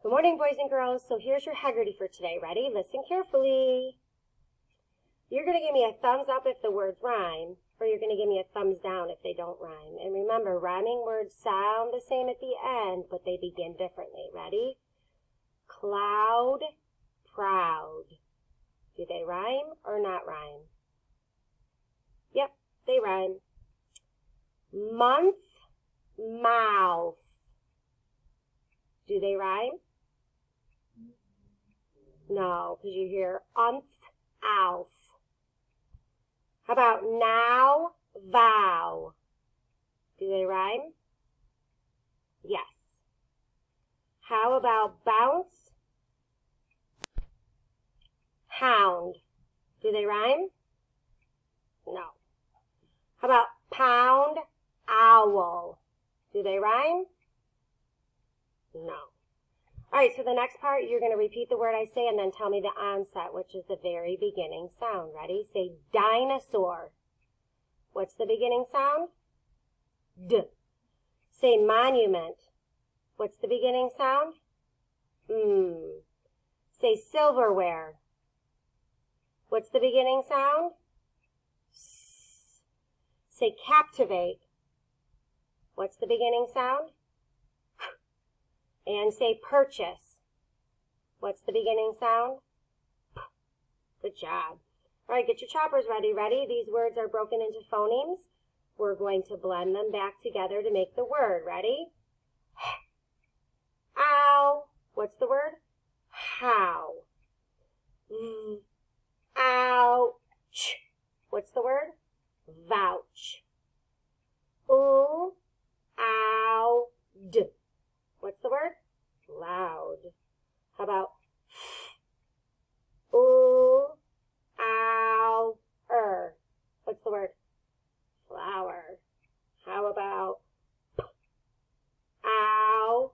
Good morning, boys and girls. So here's your Haggerty for today. Ready? Listen carefully. You're going to give me a thumbs up if the words rhyme, or you're going to give me a thumbs down if they don't rhyme. And remember, rhyming words sound the same at the end, but they begin differently. Ready? Cloud, proud. Do they rhyme or not rhyme? Yep, they rhyme. Month, mouth. Do they rhyme? No, because you hear unth, alf. How about now, vow? Do they rhyme? Yes. How about bounce, hound? Do they rhyme? No. How about pound, owl? Do they rhyme? No. All right, so the next part, you're going to repeat the word I say and then tell me the onset, which is the very beginning sound. Ready? Say dinosaur. What's the beginning sound? D. Say monument. What's the beginning sound? M. Say silverware. What's the beginning sound? S. Say captivate. What's the beginning sound? And say purchase. What's the beginning sound? P. Good job. All right, get your choppers ready. Ready? These words are broken into phonemes. We're going to blend them back together to make the word. Ready? Ow. What's the word? How. Ouch. What's the word? Vouch. Ooh. Ow. D. What's the word? Loud. How about ooh, ow, What's the word? Flower. How about ow,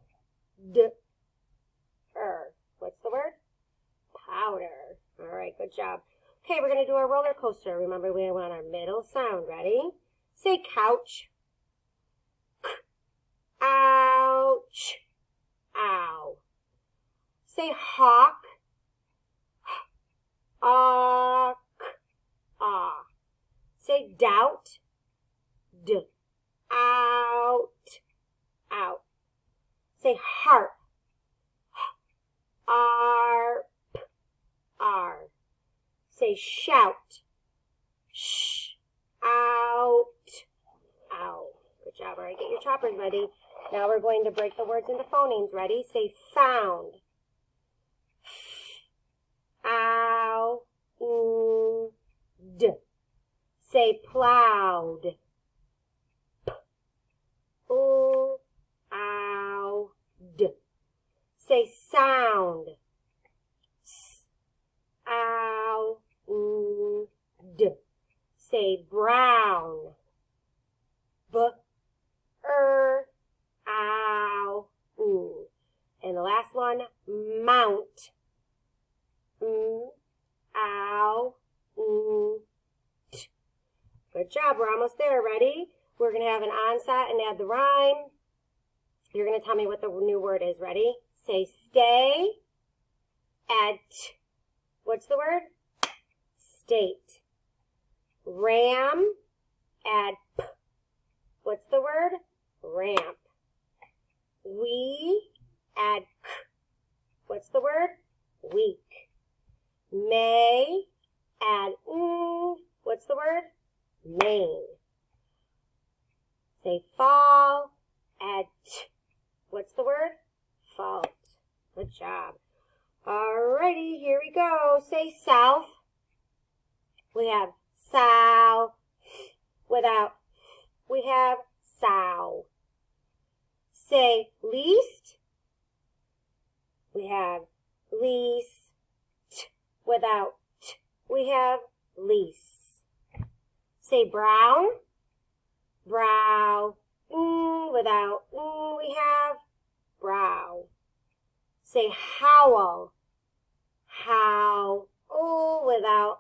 What's the word? Powder. All right, good job. Okay, we're going to do our roller coaster. Remember, we want our middle sound. Ready? Say couch. Ouch. Ow. Say hawk. Awk. Ah. Say doubt. D. Out. Out. Say harp. Arp. R. Say shout. Shh. Out. Ow. Good job. All right, get your choppers ready. Now we're going to break the words into phonemes. Ready? Say found. Ow. D. Say plowed. P. Ooh. Ow. D. Say sound. S. Ow. D. Say brown. B. Ow. And the last one, mount. Ow. T. Good job. We're almost there. Ready? We're going to have an onset and add the rhyme. You're going to tell me what the new word is. Ready? Say stay. Add t. What's the word? State. Ram. Add p. What's the word? Ramp. We. Add k. What's the word? Week. May. Add n. What's the word? Main. Say fall. Add t. What's the word? Fault. Good job. Alrighty, here we go. Say south. We have south. Without, we have sow. Say least. We have least. Without t, we have lease. Say brown. Brow. Without we have brow. Say howl. How. Without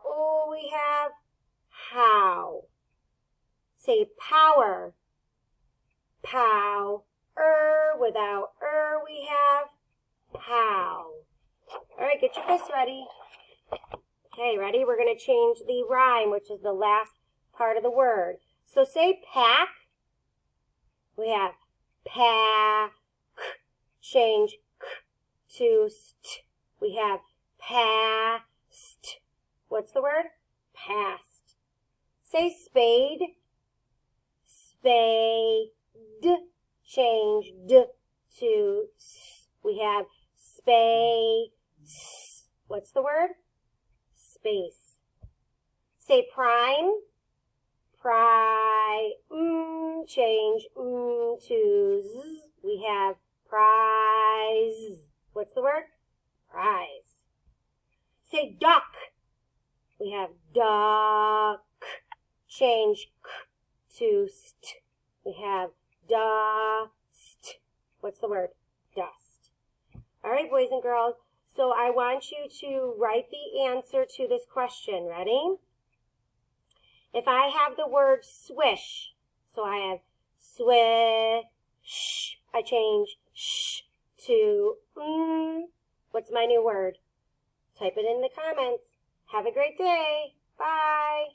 we have how. Say power. Pow. Without we have pow. right, get your fists ready. Okay, ready? We're going to change the rhyme, which is the last part of the word. So say pack. We have pack. Change k to st. We have past. What's the word? Past. Say spade. Spade. Change d to s. We have space. What's the word? Space. Say prime. Prime. Change to z. We have prize. What's the word? Prize. Say duck. We have duck. Change k to st. We have dust. What's the word? Dust. All right, boys and girls. So I want you to write the answer to this question. Ready? If I have the word swish, so I have swish, I change sh to What's my new word? Type it in the comments. Have a great day. Bye.